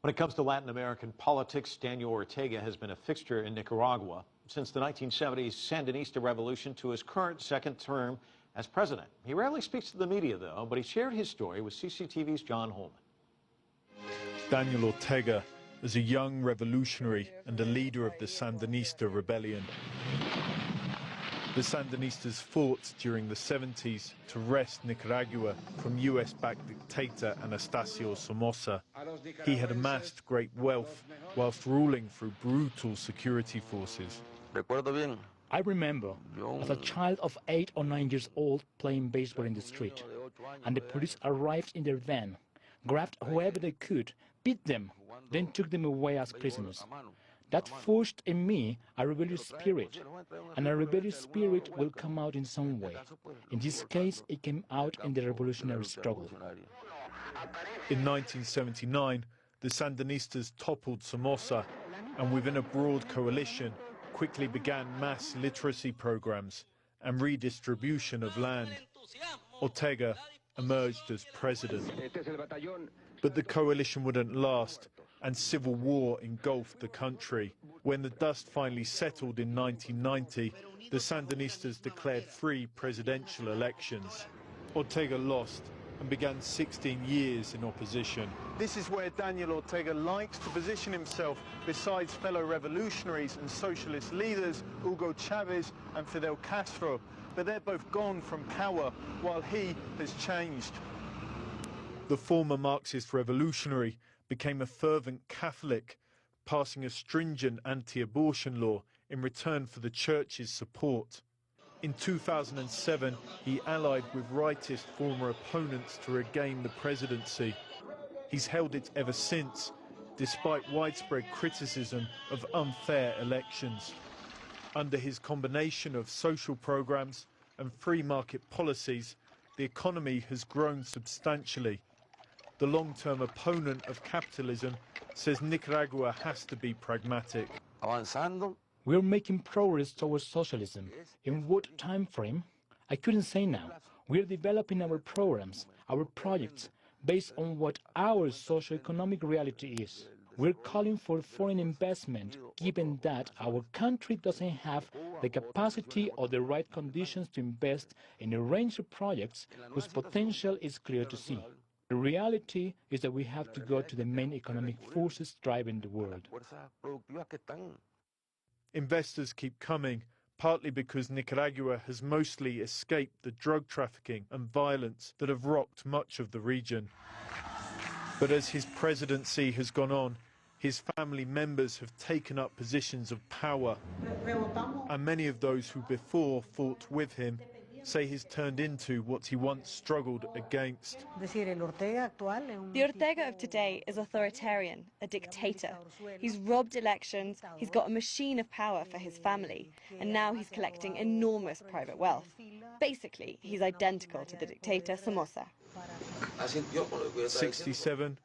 When it comes to Latin American politics, Daniel Ortega has been a fixture in Nicaragua since the 1970s Sandinista revolution to his current second term as president. He rarely speaks to the media, though, but he shared his story with CCTV's John Holman. Daniel Ortega is a young revolutionary and a leader of the Sandinista rebellion. The Sandinistas fought during the 70s to wrest Nicaragua from US-backed dictator Anastasio Somoza. He had amassed great wealth whilst ruling through brutal security forces. I remember as a child of 8 or 9 years old playing baseball in the street, and the police arrived in their van, grabbed whoever they could, beat them, then took them away as prisoners. That forged in me a rebellious spirit, and a rebellious spirit will come out in some way. In this case, it came out in the revolutionary struggle. In 1979, the Sandinistas toppled Somoza, and within a broad coalition, quickly began mass literacy programs and redistribution of land. Ortega emerged as president. But the coalition wouldn't last, and civil war engulfed the country. When the dust finally settled in 1990, the Sandinistas declared free presidential elections. Ortega lost and began 16 years in opposition. This is where Daniel Ortega likes to position himself besides fellow revolutionaries and socialist leaders Hugo Chavez and Fidel Castro. But they're both gone from power, while he has changed. The former Marxist revolutionary became a fervent Catholic, passing a stringent anti-abortion law in return for the church's support. In 2007, he allied with rightist former opponents to regain the presidency. He's held it ever since, despite widespread criticism of unfair elections. Under his combination of social programs and free market policies, the economy has grown substantially. The long-term opponent of capitalism says Nicaragua has to be pragmatic. We're making progress towards socialism. In what time frame? I couldn't say now. We're developing our programs, our projects, based on what our socio-economic reality is. We're calling for foreign investment, given that our country doesn't have the capacity or the right conditions to invest in a range of projects whose potential is clear to see. The reality is that we have to go to the main economic forces driving the world. Investors keep coming, partly because Nicaragua has mostly escaped the drug trafficking and violence that have rocked much of the region. But as his presidency has gone on, his family members have taken up positions of power, and many of those who before fought with him say he's turned into what he once struggled against. The Ortega of today is authoritarian, a dictator. He's robbed elections, he's got a machine of power for his family, and now he's collecting enormous private wealth. Basically, he's identical to the dictator Somoza. 67,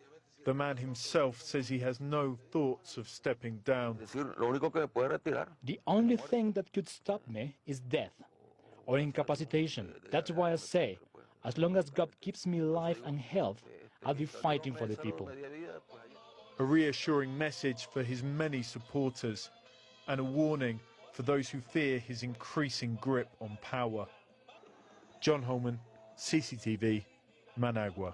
the man himself says he has no thoughts of stepping down. The only thing that could stop me is death or incapacitation. That's why I say, as long as God gives me life and health, I'll be fighting for the people. A reassuring message for his many supporters, and a warning for those who fear his increasing grip on power. John Holman, CCTV, Managua.